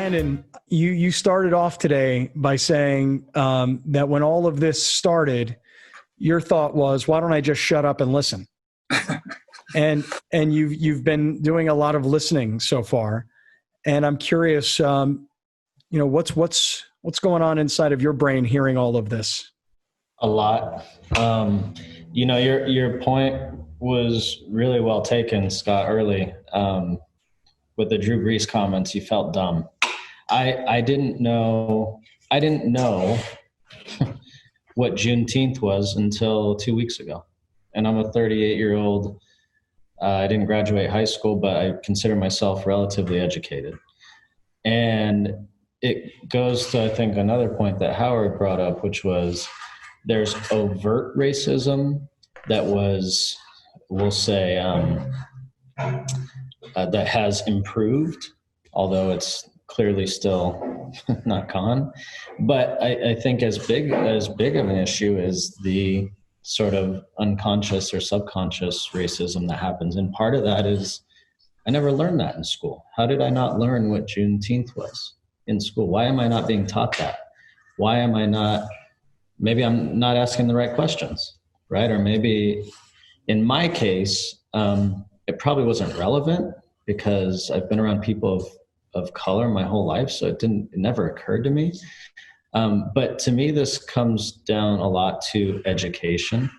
Landon, you started off today by saying that when all of this started, your thought was, why don't I just shut up and listen? and you've been doing a lot of listening so far, and I'm curious, what's going on inside of your brain hearing all of this? A lot. Your point was really well taken, Scott, early. With the Drew Brees comments, you felt dumb. I didn't know what Juneteenth was until 2 weeks ago. And I'm a 38-year-old. I didn't graduate high school, but I consider myself relatively educated. And it goes to, I think, another point that Howard brought up, which was there's overt racism that was, we'll say, that has improved, although it's clearly still not gone. But I think as big of an issue is the sort of unconscious or subconscious racism that happens. And part of that is I never learned that in school. How did I not learn what Juneteenth was in school? Why am I not being taught that? Why am I not, maybe I'm not asking the right questions, right? Or maybe in my case, it probably wasn't relevant because I've been around people of color my whole life. So it never occurred to me. But to me, this comes down a lot to education.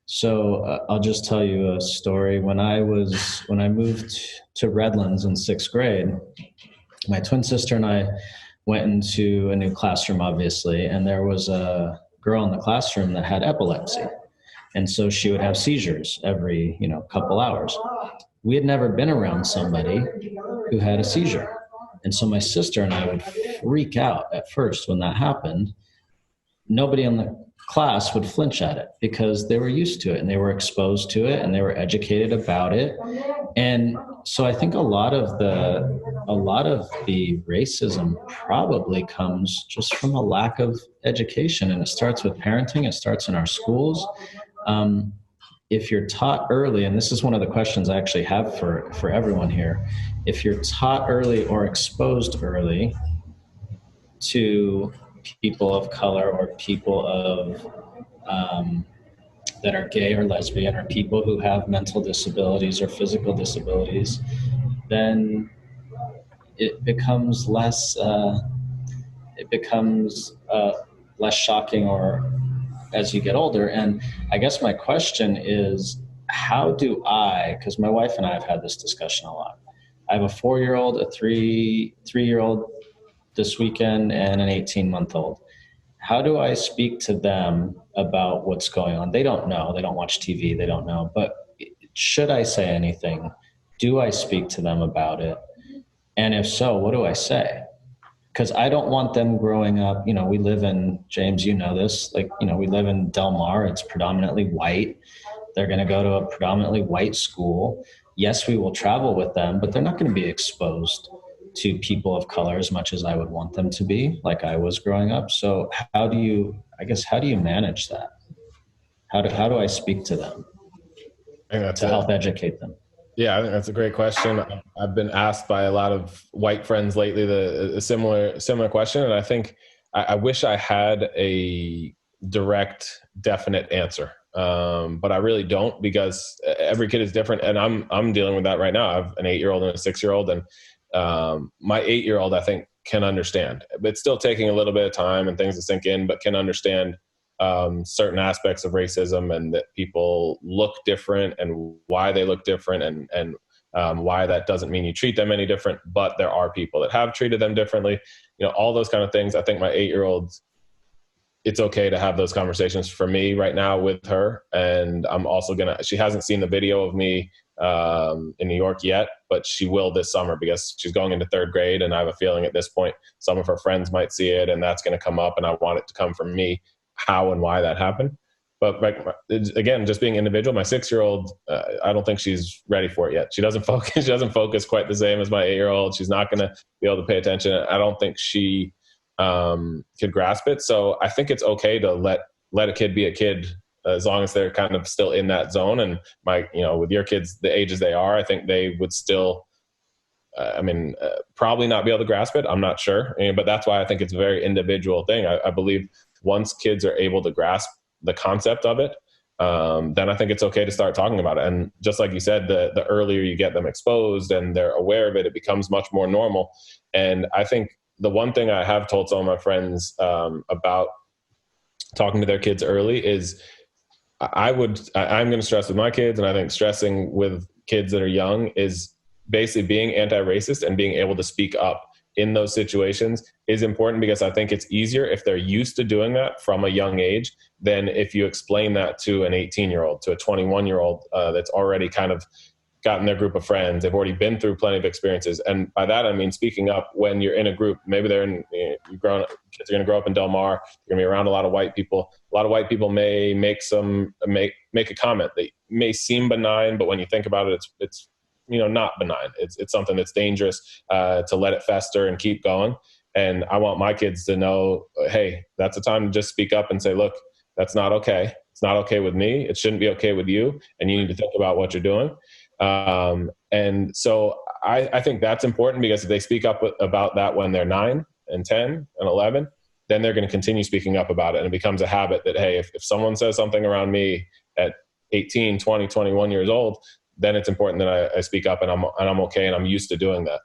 So I'll just tell you a story. When I moved to Redlands in 6th grade, my twin sister and I went into a new classroom, obviously, and there was a girl in the classroom that had epilepsy. And so she would have seizures every, couple hours. We had never been around somebody who had a seizure. And so my sister and I would freak out at first when that happened. Nobody in the class would flinch at it because they were used to it and they were exposed to it and they were educated about it. And so I think a lot of the racism probably comes just from a lack of education, and it starts with parenting. It starts in our schools. If you're taught early, and this is one of the questions I actually have for everyone here, if you're taught early or exposed early to people of color or people that are gay or lesbian or people who have mental disabilities or physical disabilities, then it becomes less shocking or as you get older. And I guess my question is, how do because my wife and I have had this discussion a lot. I have a 4-year-old, a three-year-old this weekend, and an 18-month-old. How do I speak to them about what's going on? They don't know. They don't watch TV. They don't know. But should I say anything? Do I speak to them about it? And if so, what do I say? Because I don't want them growing up, we live in, James, this, we live in Del Mar. It's predominantly white. They're going to go to a predominantly white school. Yes, we will travel with them, but they're not going to be exposed to people of color as much as I would want them to be, like I was growing up. So how do you manage that? How do I speak to them to help educate them? Yeah, I think that's a great question. I've been asked by a lot of white friends lately a similar question, and I think I wish I had a direct, definite answer, but I really don't, because every kid is different, and I'm dealing with that right now. I have an 8-year-old and a 6-year-old, and my 8-year-old I think can understand. It's still taking a little bit of time and things to sink in, but can understand certain aspects of racism and that people look different and why they look different and why that doesn't mean you treat them any different, but there are people that have treated them differently, all those kind of things. I think my 8-year-old, it's okay to have those conversations for me right now with her. And I'm also she hasn't seen the video of me in New York yet, but she will this summer because she's going into 3rd grade. And I have a feeling at this point, some of her friends might see it and that's going to come up, and I want it to come from me, how and why that happened. But again, just being individual, my 6-year-old, I don't think she's ready for it yet. She doesn't focus quite the same as my 8-year-old. She's not going to be able to pay attention. I don't think she could grasp it. So I think it's okay to let a kid be a kid as long as they're kind of still in that zone. And with your kids, the ages they are, I think they would still probably not be able to grasp it. I'm not sure. But that's why I think it's a very individual thing. I believe once kids are able to grasp the concept of it, then I think it's okay to start talking about it. And just like you said, the earlier you get them exposed and they're aware of it, it becomes much more normal. And I think the one thing I have told some of my friends about talking to their kids early is I'm going to stress with my kids, and I think stressing with kids that are young is basically being anti-racist and being able to speak up in those situations is important, because I think it's easier if they're used to doing that from a young age than if you explain that to an 18-year-old, to a 21-year-old that's already kind of gotten their group of friends. They've already been through plenty of experiences. And by that, I mean speaking up when you're in a group. Maybe kids are going to grow up in Del Mar. They're going to be around a lot of white people. A lot of white people may make a comment that may seem benign, but when you think about it, it's not benign. It's something that's dangerous to let it fester and keep going. And I want my kids to know, hey, that's the time to just speak up and say, look, that's not okay. It's not okay with me. It shouldn't be okay with you. And you need to think about what you're doing. And so I think that's important, because if they speak up about that when they're 9 and 10 and 11, then they're going to continue speaking up about it. And it becomes a habit that, hey, if someone says something around me at 18, 20, 21 years old, then it's important that I speak up, and I'm okay, and I'm used to doing that.